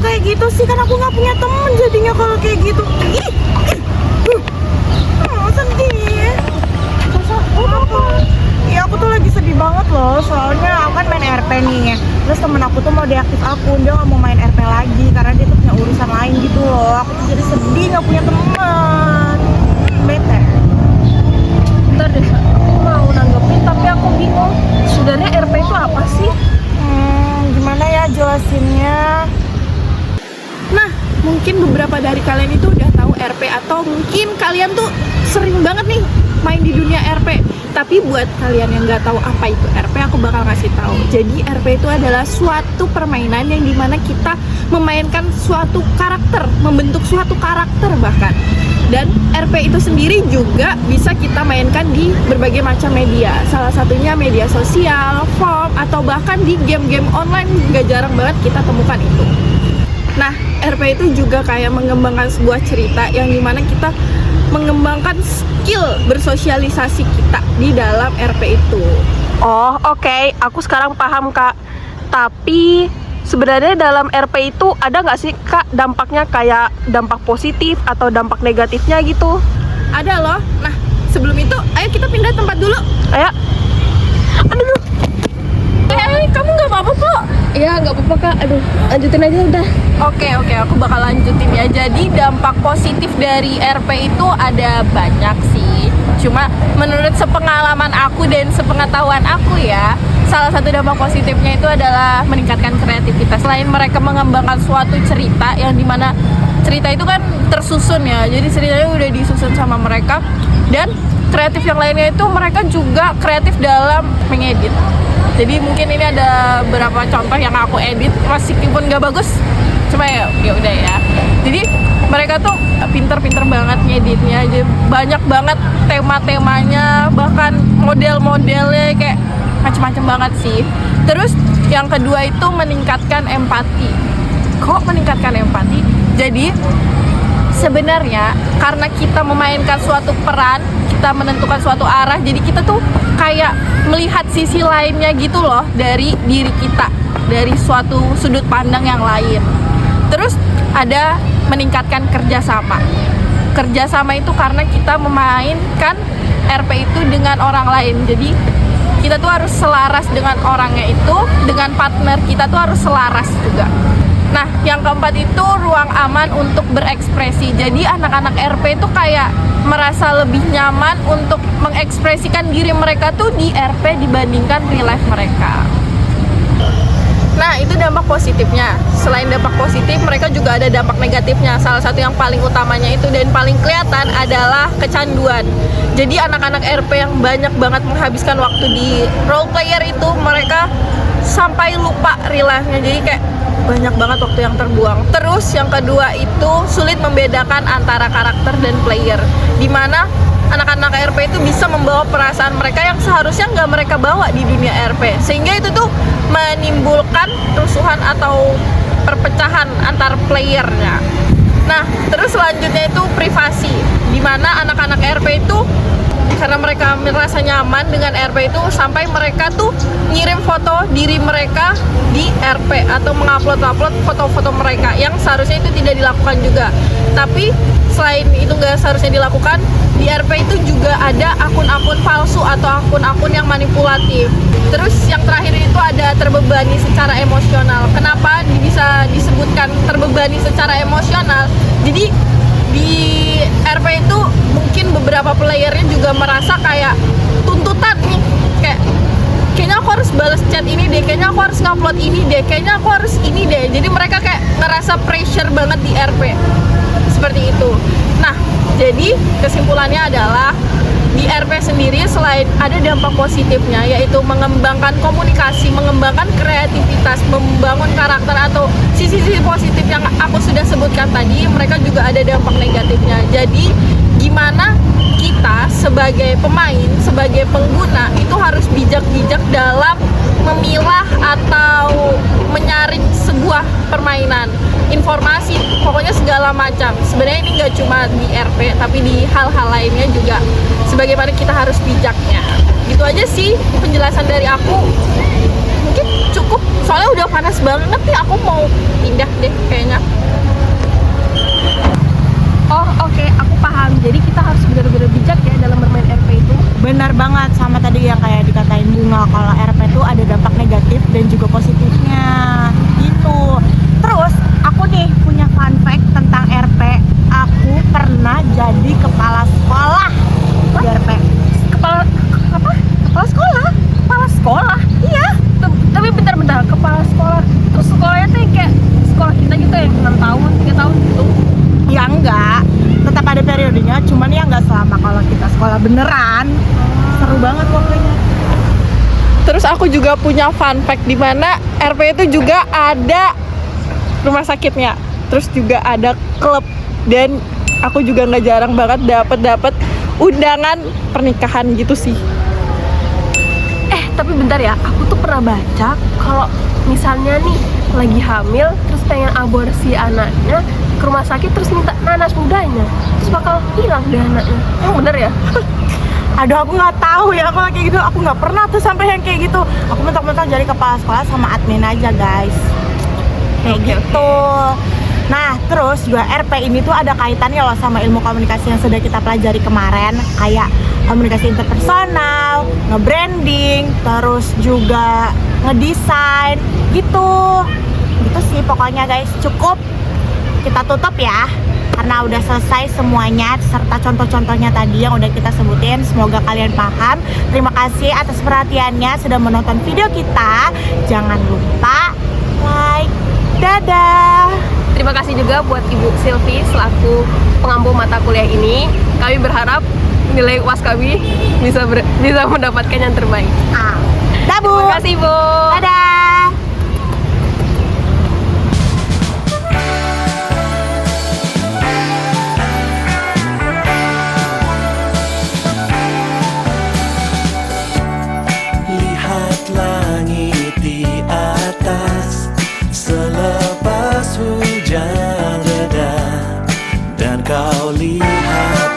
kayak gitu sih? Kan aku nggak punya temen jadinya kalau kayak gitu. Ih, sedih. Apa? Iya aku tuh lagi sedih banget loh, soalnya aku kan main RP nih. Terus temen aku tuh mau deaktif akun, dia nggak mau main RP lagi karena dia tuh punya urusan lain gitu loh. Aku tuh jadi sedih nggak punya teman. Bete. Bentar deh, aku mau nanggepin tapi aku bingung. Sebenarnya RP itu apa sih? Gimana ya jelasinnya? Nah, mungkin beberapa dari kalian itu udah tahu RP atau mungkin kalian tuh sering banget nih main di dunia RP. Tapi buat kalian yang nggak tahu apa itu RP, aku bakal ngasih tahu. Jadi RP itu adalah suatu permainan yang dimana kita memainkan suatu karakter, membentuk suatu karakter bahkan. Dan RP itu sendiri juga bisa kita mainkan di berbagai macam media. Salah satunya media sosial, form, atau bahkan di game-game online. Nggak jarang banget kita temukan itu. Nah, RP itu juga kayak mengembangkan sebuah cerita yang dimana kita mengembangkan skill bersosialisasi kita di dalam RP itu. Oh, oke. Aku sekarang paham, Kak. Tapi sebenarnya dalam RP itu ada nggak sih, Kak, dampaknya kayak dampak positif atau dampak negatifnya gitu? Ada loh. Nah, sebelum itu, ayo kita pindah tempat dulu. Ayo. Aduh. Kamu nggak apa-apa kok? Iya, nggak apa-apa, Kak. Aduh, lanjutin aja udah. Oke, aku bakal lanjutin ya. Jadi dampak positif dari RP itu ada banyak sih. Cuma menurut sepengalaman aku dan sepengetahuan aku ya, salah satu dampak positifnya itu adalah meningkatkan kreativitas. Selain mereka mengembangkan suatu cerita yang dimana cerita itu kan tersusun ya, jadi ceritanya udah disusun sama mereka. Dan kreatif yang lainnya itu mereka juga kreatif dalam mengedit. Jadi mungkin ini ada beberapa contoh yang aku edit, meskipun nggak bagus, cuma ya udah ya. Jadi mereka tuh pinter-pinter banget ngeditnya, jadi banyak banget tema-temanya, bahkan model-modelnya kayak macem-macem banget sih. Terus yang kedua itu meningkatkan empati. Kok meningkatkan empati? Jadi sebenarnya karena kita memainkan suatu peran, kita menentukan suatu arah, jadi kita tuh kayak melihat sisi lainnya gitu loh dari diri kita, dari suatu sudut pandang yang lain. Terus ada meningkatkan kerjasama. Kerjasama itu karena kita memainkan RP itu dengan orang lain, jadi kita tuh harus selaras dengan orangnya itu, dengan partner kita tuh harus selaras juga. Nah, yang keempat itu ruang aman untuk berekspresi. Jadi anak-anak RP itu kayak merasa lebih nyaman untuk mengekspresikan diri mereka tuh di RP dibandingkan real life mereka. Nah, itu dampak positifnya. Selain dampak positif, mereka juga ada dampak negatifnya. Salah satu yang paling utamanya itu dan paling kelihatan adalah kecanduan. Jadi anak-anak RP yang banyak banget menghabiskan waktu di role player itu, mereka sampai lupa real life-nya. Jadi kayak banyak banget waktu yang terbuang. Terus yang kedua itu sulit membedakan antara karakter dan player, dimana anak-anak RP itu bisa membawa perasaan mereka yang seharusnya nggak mereka bawa di dunia RP, sehingga itu tuh menimbulkan kerusuhan atau perpecahan antar playernya. Nah, terus selanjutnya itu privasi, dimana anak-anak RP itu karena mereka merasa nyaman dengan RP itu sampai mereka tuh ngirim foto diri mereka di RP atau mengupload foto-foto mereka yang seharusnya itu tidak dilakukan juga. Tapi selain itu nggak seharusnya dilakukan, di RP itu juga ada akun-akun palsu atau akun-akun yang manipulatif. Terus yang terakhir itu ada terbebani secara emosional. Kenapa bisa disebutkan terbebani secara emosional? Jadi di RP itu mungkin beberapa playernya juga merasa kayak tuntutan nih, kayaknya aku harus balas chat ini deh, kayaknya aku harus ngupload ini deh, kayaknya aku harus ini deh. Jadi mereka kayak ngerasa pressure banget di RP seperti itu. Nah, jadi kesimpulannya adalah di RP sendiri selain ada dampak positifnya, yaitu mengembangkan komunikasi, mengembangkan kreativitas, membangun karakter atau sisi-sisi positif yang aku sudah sebutkan tadi, mereka juga ada dampak negatifnya. Jadi gimana kita sebagai pemain, sebagai pengguna itu harus bijak-bijak dalam memilah atau menyaring sebuah permainan, informasi, pokoknya segala macam. Sebenarnya ini nggak cuma di RP, tapi di hal-hal lainnya juga sebagaimana kita harus bijaknya. Gitu aja sih penjelasan dari aku. Mungkin cukup cukup, soalnya udah panas banget nih, aku mau pindah deh kayaknya. Oh oke, aku paham. Jadi kita harus benar-benar bijak ya dalam bermain RP itu. Benar banget, sama tadi yang kayak dikatain Bunga, kalau RP itu ada dampak negatif dan juga positifnya gitu. Terus aku nih punya fun fact tentang RP. Aku pernah jadi kepala sekolah di RP. Kepala apa? Kepala sekolah? Kepala sekolah? Iya. Tapi bentar-bentar, kepala sekolah. Terus sekolahnya tuh yang kayak sekolah kita gitu yang 6 tahun, 3 tahun gitu. Ya enggak, tetap ada periodenya, cuman ya enggak selama kalau kita sekolah beneran. Seru banget pokoknya. Terus aku juga punya fun fact di mana RP itu juga ada rumah sakitnya. Terus juga ada klub, dan aku juga nggak jarang banget dapat undangan pernikahan gitu sih. Tapi bentar ya, aku tuh pernah baca kalau misalnya nih lagi hamil terus pengen aborsi anaknya ke rumah sakit terus minta nanas mudanya, terus bakal hilang deh anaknya. Emang bener ya? Aduh, aku nggak tahu ya kalau kayak gitu. Aku nggak pernah tuh sampai yang kayak gitu. Aku mentok-mentok jadi kepala sekolah sama admin aja guys. Kayak gitu. Nah, terus juga RP ini tuh ada kaitannya loh sama ilmu komunikasi yang sudah kita pelajari kemarin, kayak komunikasi interpersonal, nge-branding, terus juga ngedesain gitu. Gitu sih pokoknya guys. Cukup kita tutup ya, karena udah selesai semuanya serta contoh-contohnya tadi yang udah kita sebutin. Semoga kalian paham. Terima kasih atas perhatiannya sudah menonton video kita. Jangan lupa like. Dadah. Terima kasih juga buat Ibu Silvi selaku pengampu mata kuliah ini. Kami berharap nilai UAS kami bisa mendapatkan yang terbaik. Dah, Bu. Terima kasih, Bu. Dadah. Lihat langit di atas selepas hujan reda, dan kau lihat